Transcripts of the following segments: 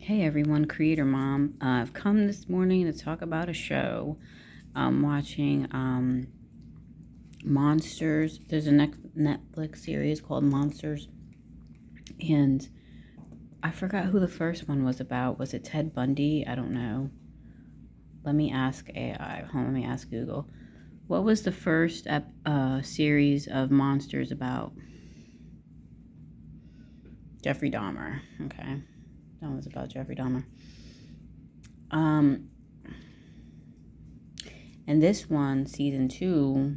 Hey everyone, Creator Mom. I've come this morning to talk about a show. I'm watching Monsters. There's a Netflix series called Monsters, and I forgot who the first one was about. Was it Ted Bundy? I don't know. Let me ask AI. Hold on, let me ask Google. What was the first series of Monsters about? Jeffrey Dahmer. Okay, that was about Jeffrey Dahmer. Um, and this one, season 2,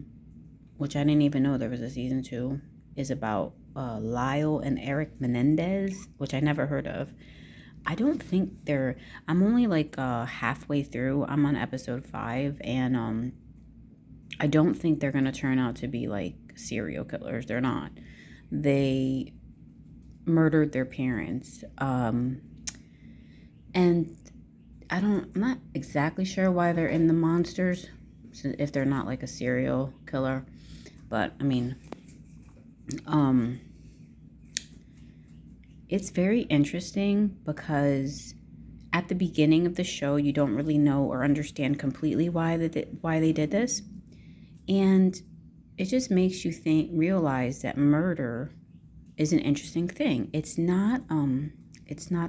which I didn't even know there was a season 2, is about Lyle and Eric Menendez, which I never heard of. I don't think I'm only like halfway through. I'm on episode 5, and I don't think they're gonna turn out to be like serial killers. They're not. They murdered their parents, and I'm not exactly sure why they're in the monsters, if they're not like a serial killer. But I mean, it's very interesting because at the beginning of the show, you don't really know or understand completely why they did this, and it just makes you realize that murder is an interesting thing. It's not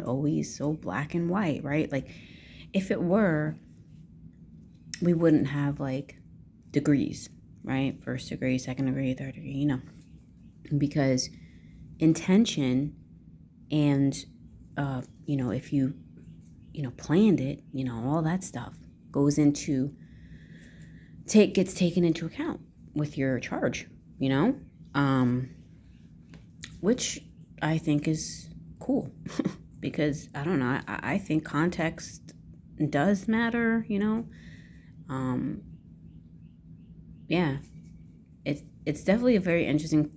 always so black and white, right? Like, if it were, we wouldn't have like degrees, right? First degree, second degree, third degree, because intention and if you planned it, all that stuff goes into gets taken into account with your charge, which I think is cool because I don't know, I think context does matter, yeah, it's definitely a very interesting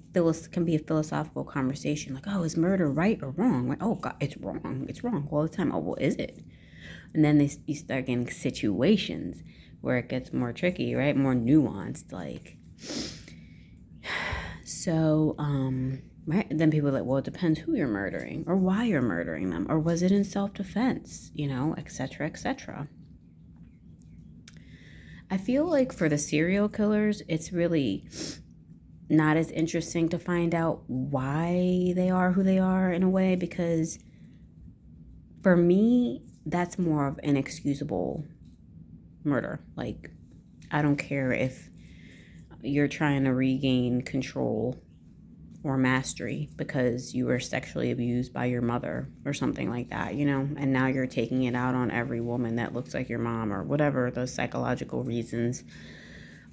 can be a philosophical conversation, like, oh, is murder right or wrong? Like, oh god, it's wrong all the time. Oh, well, is it? And then you start getting situations where it gets more tricky, right? More nuanced, like, so right, then people are like, well, it depends who you're murdering or why you're murdering them, or was it in self-defense, etc., etc. I feel like for the serial killers, it's really not as interesting to find out why they are who they are, in a way, because for me, that's more of an excusable murder. Like, I don't care if you're trying to regain control or mastery because you were sexually abused by your mother or something like that, and now you're taking it out on every woman that looks like your mom, or whatever the psychological reasons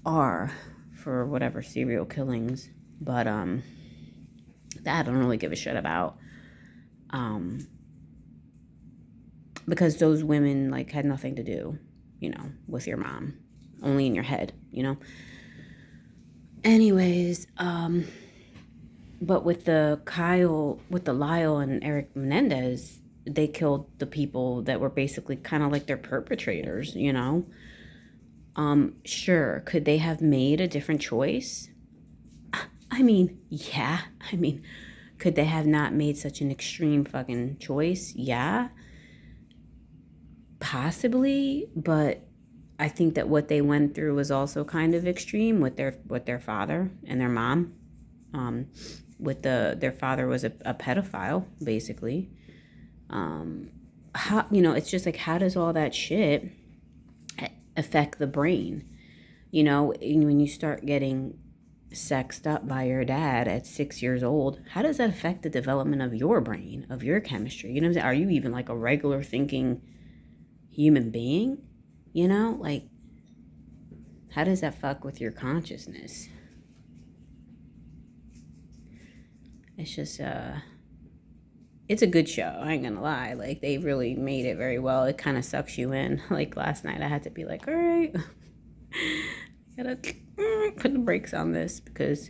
are for whatever serial killings. But that I don't really give a shit about, because those women like had nothing to do, with your mom, only in your head, anyways. But with the Lyle and Eric Menendez, they killed the people that were basically kind of like their perpetrators, Sure, could they have made a different choice? I mean, yeah. I mean, could they have not made such an extreme fucking choice? Yeah. Possibly, but I think that what they went through was also kind of extreme with their father and their mom. Their father was a pedophile, basically. How, it's just like, how does all that shit affect the brain? When you start getting sexed up by your dad at 6 years old, how does that affect the development of your brain, of your chemistry? You know what I'm saying? Are you even like a regular thinking human being? Like, how does that fuck with your consciousness? It's just it's a good show, I ain't gonna lie. Like, they really made it very well. It kind of sucks you in. Like, last night I had to be like, all right, gotta put the brakes on this, because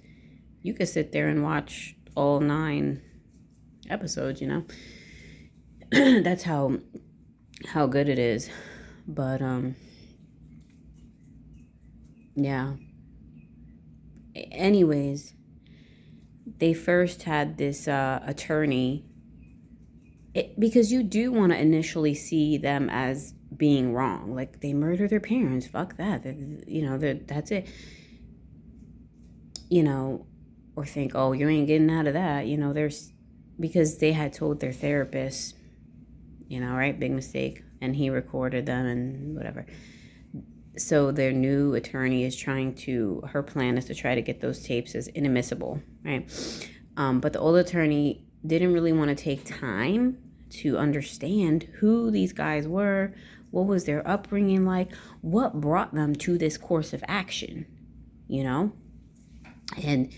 you could sit there and watch all 9 episodes, that's how good it is. But yeah, anyways, they first had this attorney because you do want to initially see them as being wrong. Like, they murdered their parents. Fuck that. That's it. Or think, oh, you ain't getting out of that. Because they had told their therapist, right? Big mistake. And he recorded them and whatever. So their new attorney is her plan is to try to get those tapes as inadmissible, right? But the old attorney didn't really want to take time to understand who these guys were, what was their upbringing like, what brought them to this course of action, And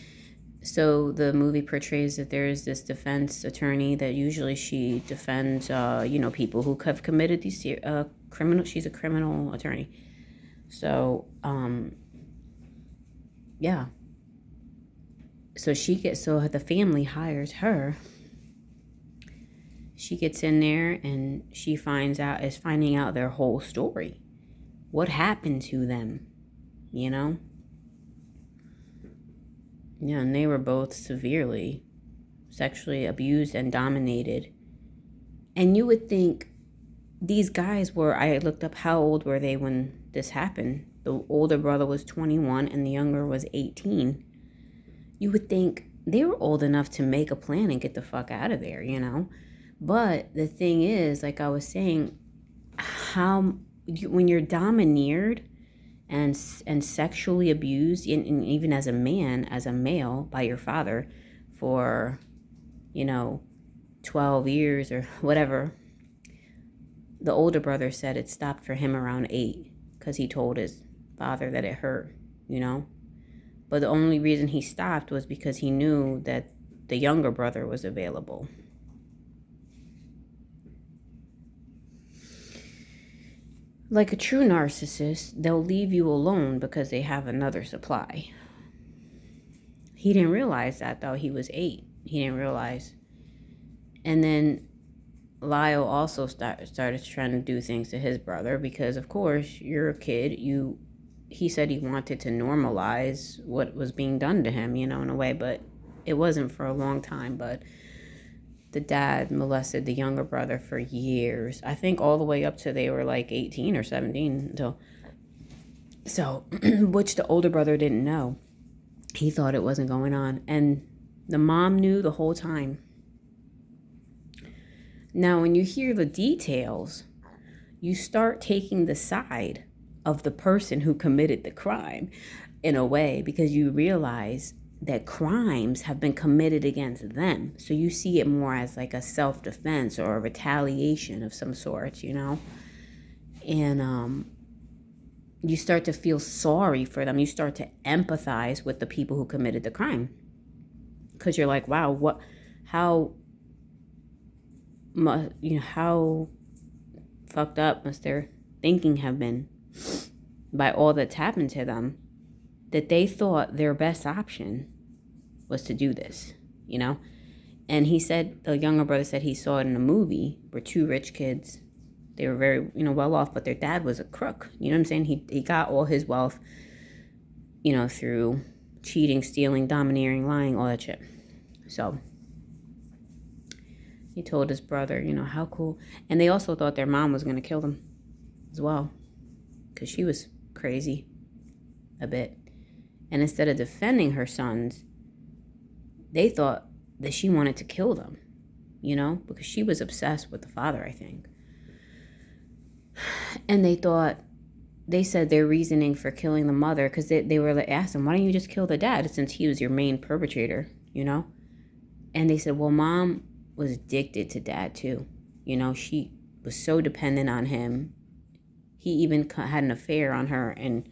so the movie portrays that there is this defense attorney that usually she defends, people who have committed these criminal. She's a criminal attorney. So, yeah. So the family hires her. She gets in there and she finding out their whole story. What happened to them, Yeah, and they were both severely sexually abused and dominated. And you would think these guys I looked up how old were they when this happened. The older brother was 21 and the younger was 18. You would think they were old enough to make a plan and get the fuck out of there, But the thing is, like I was saying, when you're domineered and sexually abused, and even as a man, as a male, by your father for, 12 years or whatever, the older brother said it stopped for him around 8 because he told his father that it hurt, But the only reason he stopped was because he knew that the younger brother was available. Like a true narcissist, they'll leave you alone because they have another supply. He didn't realize that, though. He was 8. He didn't realize. And then Lyle also started trying to do things to his brother because, of course, you're a kid. He said he wanted to normalize what was being done to him, in a way, but it wasn't for a long time. But the dad molested the younger brother for years. I think all the way up to they were like 18 or 17. So, which the older brother didn't know. He thought it wasn't going on. And the mom knew the whole time. Now, when you hear the details, you start taking the side of the person who committed the crime in a way, because you realize that crimes have been committed against them. So you see it more as like a self-defense or a retaliation of some sort, And you start to feel sorry for them. You start to empathize with the people who committed the crime. Because you're like, wow, how fucked up must their thinking have been by all that's happened to them, that they thought their best option was to do this, And he said, the younger brother said he saw it in a movie where 2 rich kids, they were very, well off, but their dad was a crook. You know what I'm saying? He got all his wealth, through cheating, stealing, domineering, lying, all that shit. So he told his brother, how cool. And they also thought their mom was going to kill them as well, because she was crazy a bit. And instead of defending her sons, they thought that she wanted to kill them, because she was obsessed with the father, I think. And they said their reasoning for killing the mother, because they were like, asked him, why don't you just kill the dad since he was your main perpetrator, And they said, well, mom was addicted to dad too. She was so dependent on him. He even had an affair on her and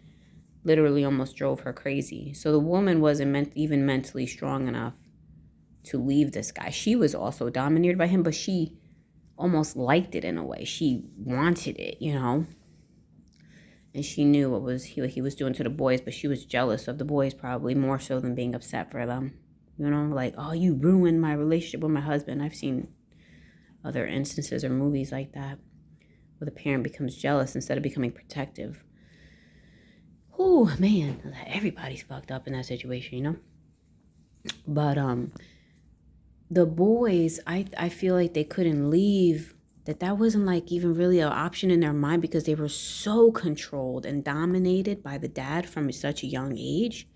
literally almost drove her crazy. So the woman wasn't even mentally strong enough to leave this guy. She was also dominated by him, but she almost liked it in a way. She wanted it, And she knew what he was doing to the boys, but she was jealous of the boys probably more so than being upset for them. Like, oh, you ruined my relationship with my husband. I've seen other instances or movies like that where the parent becomes jealous instead of becoming protective. Oh, man, everybody's fucked up in that situation, But the boys, I feel like they couldn't leave, that wasn't like even really an option in their mind because they were so controlled and dominated by the dad from such a young age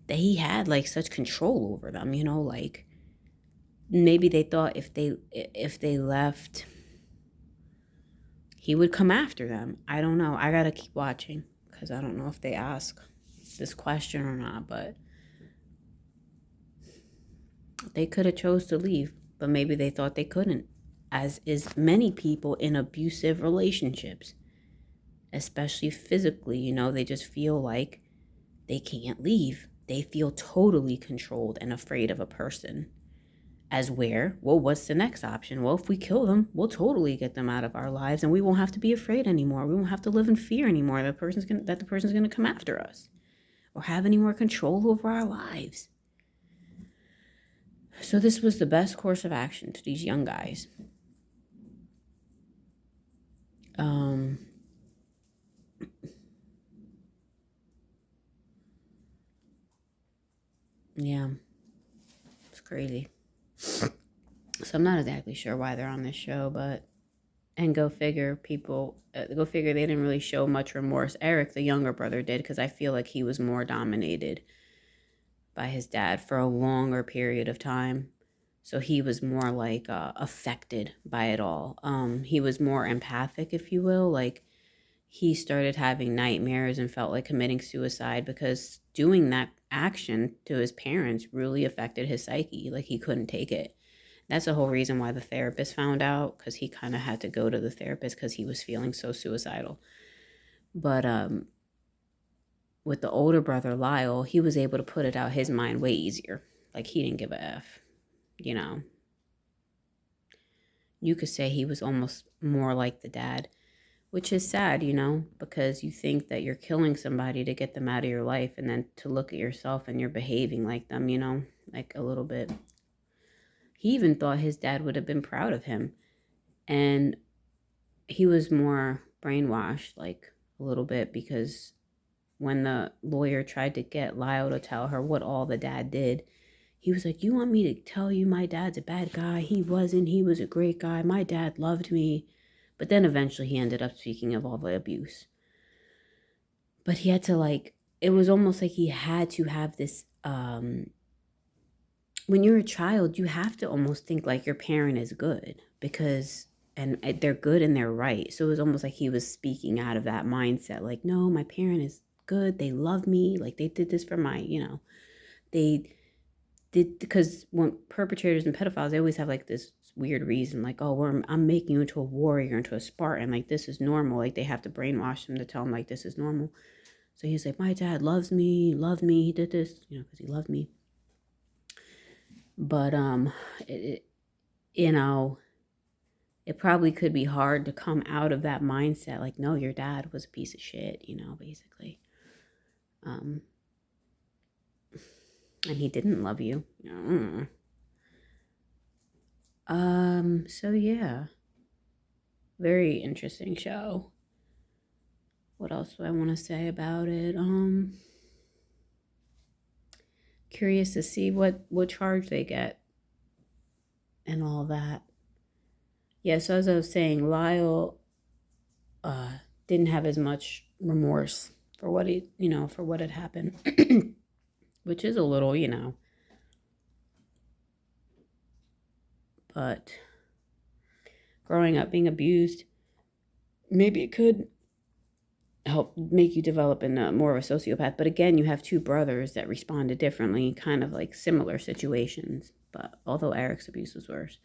that he had like such control over them, like maybe they thought if they left, he would come after them. I don't know. I gotta keep watching because I don't know if they ask this question or not, but they could have chose to leave, but maybe they thought they couldn't, as is many people in abusive relationships, especially physically. They just feel like they can't leave. They feel totally controlled and afraid of a person. Well, what's the next option? Well, if we kill them, we'll totally get them out of our lives and we won't have to be afraid anymore. We won't have to live in fear anymore that the person's gonna come after us or have any more control over our lives. So this was the best course of action to these young guys. Yeah, it's crazy. So I'm not exactly sure why they're on this show, and go figure, go figure they didn't really show much remorse. Eric, the younger brother, did, because I feel like he was more dominated by his dad for a longer period of time. So he was more like affected by it all. He was more empathic, if you will. Like he started having nightmares and felt like committing suicide because doing that action to his parents really affected his psyche. Like he couldn't take it. That's the whole reason why the therapist found out, because he kind of had to go to the therapist because he was feeling so suicidal. But with the older brother, Lyle, he was able to put it out his mind way easier. Like he didn't give a F, you know. You could say he was almost more like the dad, which is sad, because you think that you're killing somebody to get them out of your life, and then to look at yourself and you're behaving like them, like a little bit. He even thought his dad would have been proud of him. And he was more brainwashed, like a little bit, because when the lawyer tried to get Lyle to tell her what all the dad did, he was like, you want me to tell you my dad's a bad guy? He wasn't. He was a great guy. My dad loved me. But then eventually he ended up speaking of all the abuse. But he had to, it was almost like he had to have this, when you're a child, you have to almost think like your parent is good and they're good and they're right. So it was almost like he was speaking out of that mindset. Like, no, my parent is good. They love me. Like they did this for they did, because when perpetrators and pedophiles, they always have like this weird reason, like, oh, I'm making you into a warrior, into a Spartan. Like this is normal. Like they have to brainwash them to tell them like this is normal. So he's like, my dad loves me, loved me. He did this, because he loved me. But it probably could be hard to come out of that mindset. Like, no, your dad was a piece of shit, basically. And he didn't love you. So yeah. Very interesting show. What else do I want to say about it? Curious to see what charge they get and all that. Yeah, so as I was saying, Lyle didn't have as much remorse for what for what had happened, which is a little, but growing up being abused, maybe it could help make you develop in more of a sociopath. But again, you have two brothers that responded differently, kind of like similar situations, but although Eric's abuse was worse.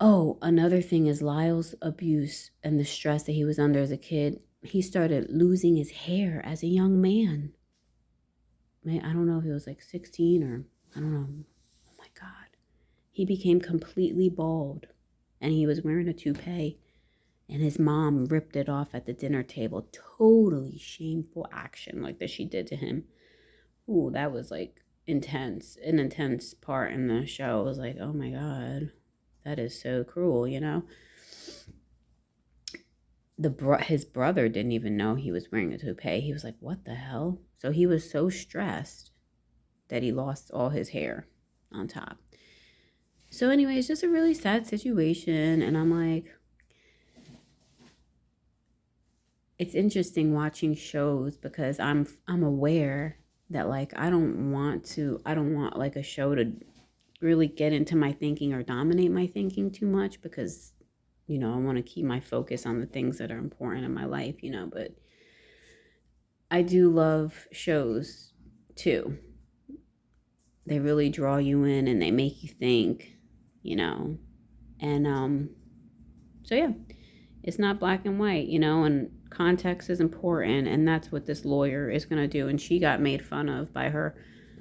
Oh, another thing is Lyle's abuse and the stress that he was under as a kid. He started losing his hair as a young man. I don't know if it was like 16 or I don't know. Oh my God. He became completely bald and he was wearing a toupee, and his mom ripped it off at the dinner table. Totally shameful action like that she did to him. Ooh, that was like intense. An intense part in the show. It was like, oh my God, that is so cruel, His brother didn't even know he was wearing a toupee. He was like, what the hell? So he was so stressed that he lost all his hair. on top. So anyway, it's just a really sad situation, and I'm like, it's interesting watching shows because I'm aware that like I don't want like a show to really get into my thinking or dominate my thinking too much, because I want to keep my focus on the things that are important in my life, but I do love shows too. They really draw you in and they make you think, and so yeah, it's not black and white, and context is important, and that's what this lawyer is going to do. And she got made fun of by her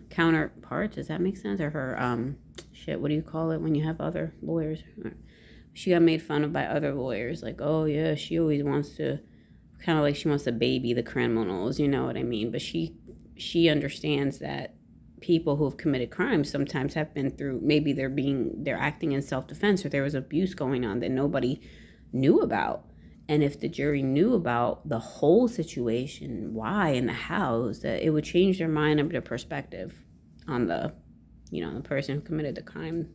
counterpart. Does that make sense? Or her shit, what do you call it when you have other lawyers? She got made fun of by other lawyers, like, oh yeah, she always wants to, kind of like she wants to baby the criminals, you know what I mean? But she understands that people who have committed crimes sometimes have been through, maybe they're acting in self-defense, or there was abuse going on that nobody knew about. And if the jury knew about the whole situation, why and the hows, that it would change their mind of their perspective on the person who committed the crime.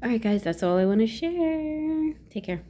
All right, guys, that's all I want to share. Take care.